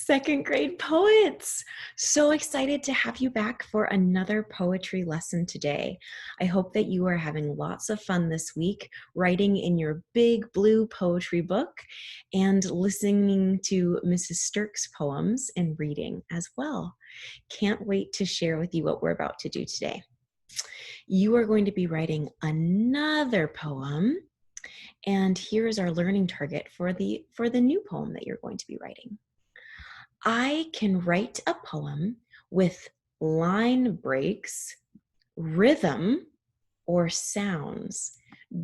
Second grade poets. So excited to have you back for another poetry lesson today. I hope that you are having lots of fun this week, writing in your big blue poetry book and listening to Mrs. Stirk's poems and reading as well. Can't wait to share with you what we're about to do today. You are going to be writing another poem, and here is our learning target for the new poem that you're going to be writing. I can write a poem with line breaks, rhythm, or sounds.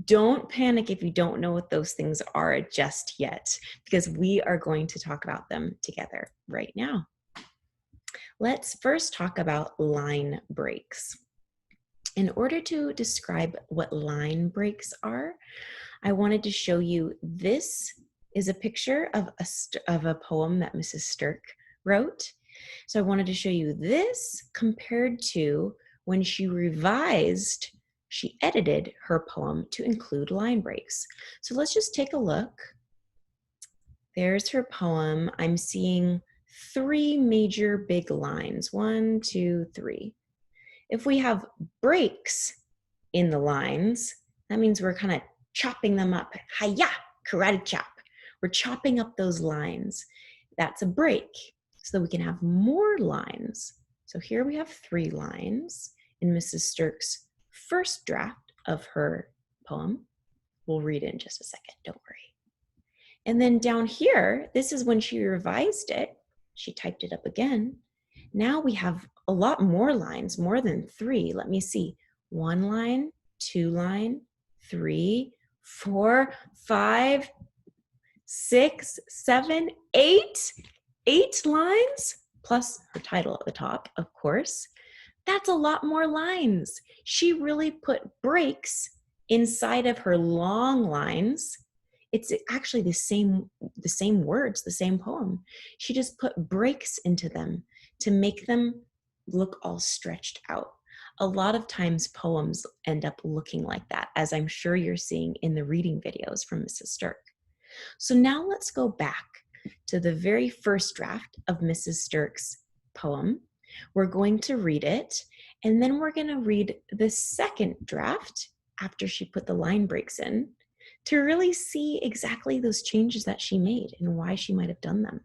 Don't panic if you don't know what those things are just yet, because we are going to talk about them together right now. Let's first talk about line breaks. In order to describe what line breaks are, I wanted to show you this is a picture of a poem that Mrs. Stirk wrote. So I wanted to show you this compared to when she revised, she edited her poem to include line breaks. So let's just take a look. There's her poem. I'm seeing 3 major big lines. 1, 2, 3. If we have breaks in the lines, that means we're kind of chopping them up. Hi-ya, karate chop. We're chopping up those lines. That's a break, so that we can have more lines. So here we have 3 lines in Mrs. Stirk's first draft of her poem. We'll read it in just a second, don't worry. And then down here, this is when she revised it. She typed it up again. Now we have a lot more lines, more than 3. Let me see. 1 line, 2 line, 3, 4, 5, 6, 7, 8. 8 lines, plus her title at the top, of course. That's a lot more lines. She really put breaks inside of her long lines. It's actually the same words, the same poem. She just put breaks into them to make them look all stretched out. A lot of times poems end up looking like that, as I'm sure you're seeing in the reading videos from Mrs. Stirk. So now let's go back to the very first draft of Mrs. Stirk's poem. We're going to read it, and then we're going to read the second draft after she put the line breaks in to really see exactly those changes that she made and why she might have done them.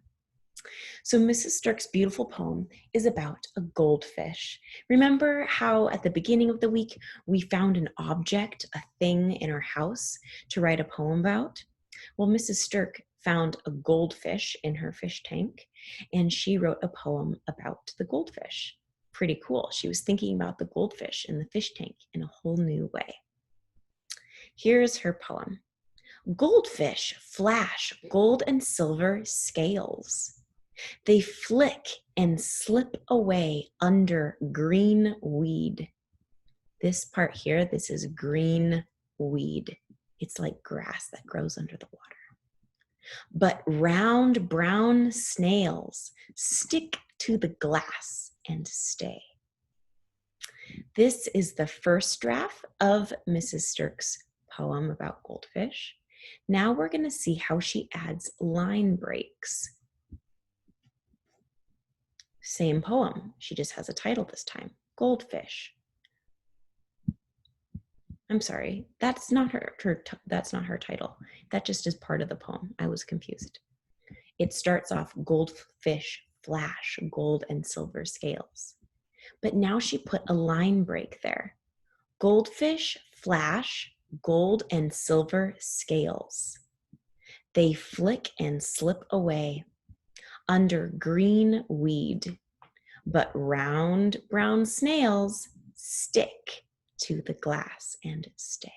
So Mrs. Stirk's beautiful poem is about a goldfish. Remember how at the beginning of the week we found an object, a thing in our house to write a poem about? Well, Mrs. Stirk found a goldfish in her fish tank, and she wrote a poem about the goldfish. Pretty cool. She was thinking about the goldfish in the fish tank in a whole new way. Here's her poem. Goldfish flash gold and silver scales. They flick and slip away under green weed. This part here, this is green weed. It's like grass that grows under the water. But round brown snails stick to the glass and stay. This is the first draft of Mrs. Stirk's poem about goldfish. Now we're going to see how she adds line breaks. Same poem, she just has a title this time, Goldfish. I'm sorry, that's not her title. That just is part of the poem. I was confused. It starts off goldfish flash gold and silver scales. But now she put a line break there. Goldfish flash gold and silver scales. They flick and slip away under green weed, but round brown snails stick to the glass and stay.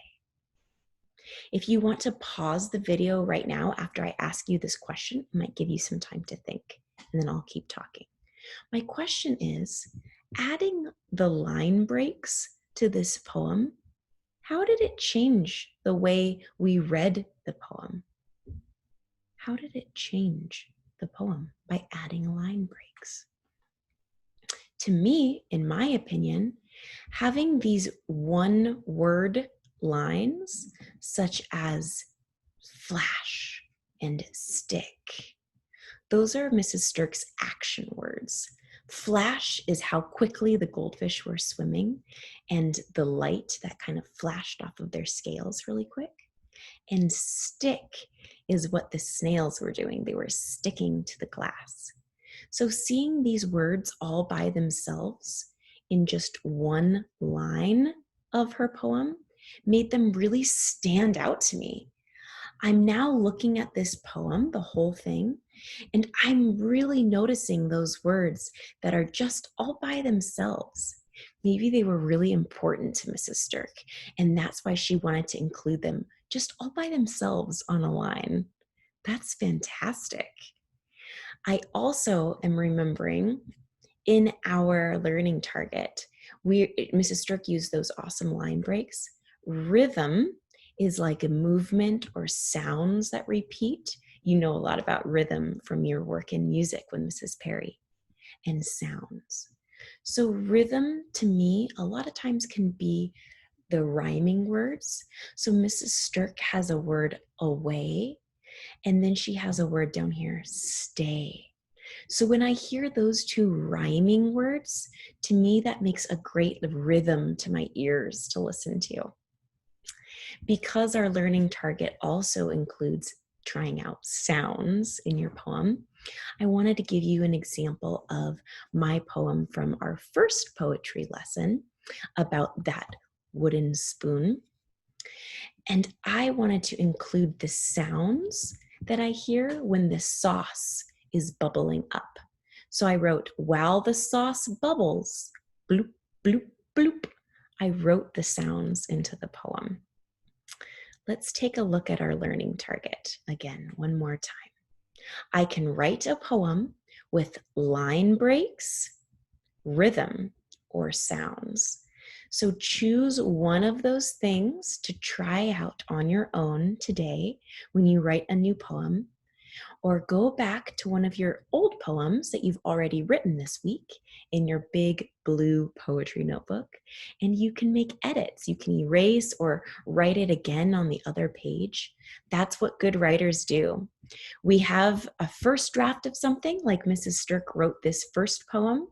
If you want to pause the video right now after I ask you this question, I might give you some time to think, and then I'll keep talking. My question is, adding the line breaks to this poem, how did it change the way we read the poem? How did it change the poem by adding line breaks? To me, in my opinion, having these one-word lines, such as flash and stick, Those are Mrs. Stirk's action words. Flash is how quickly the goldfish were swimming and the light that kind of flashed off of their scales really quick. And stick is what the snails were doing. They were sticking to the glass. So seeing these words all by themselves in just one line of her poem made them really stand out to me. I'm now looking at this poem, the whole thing, and I'm really noticing those words that are just all by themselves. Maybe they were really important to Mrs. Stirk, and that's why she wanted to include them just all by themselves on a line. That's fantastic. I also am remembering in our learning target, Mrs. Stirk used those awesome line breaks. Rhythm is like a movement or sounds that repeat. You know a lot about rhythm from your work in music with Mrs. Perry, and sounds. So rhythm to me a lot of times can be the rhyming words. So Mrs. Stirk has a word away, and then she has a word down here, stay. So when I hear those two rhyming words, to me that makes a great rhythm to my ears to listen to. Because our learning target also includes trying out sounds in your poem, I wanted to give you an example of my poem from our first poetry lesson about that wooden spoon. And I wanted to include the sounds that I hear when the sauce is bubbling up. So I wrote, while the sauce bubbles, bloop, bloop, bloop. I wrote the sounds into the poem. Let's take a look at our learning target again, one more time. I can write a poem with line breaks, rhythm, or sounds. So choose one of those things to try out on your own today when you write a new poem, or go back to one of your old poems that you've already written this week in your big blue poetry notebook, and you can make edits. You can erase or write it again on the other page. That's what good writers do. We have a first draft of something, like Mrs. Stirk wrote this first poem,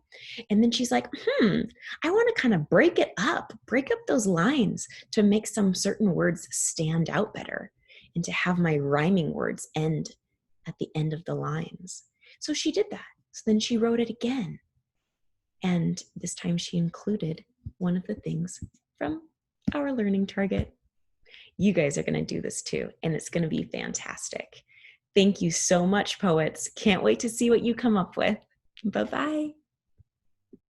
and then she's like, I want to kind of break up those lines to make some certain words stand out better and to have my rhyming words end at the end of the lines. So she did that. So then she wrote it again. And this time she included one of the things from our learning target. You guys are going to do this too, and it's going to be fantastic. Thank you so much, poets. Can't wait to see what you come up with. Bye-bye.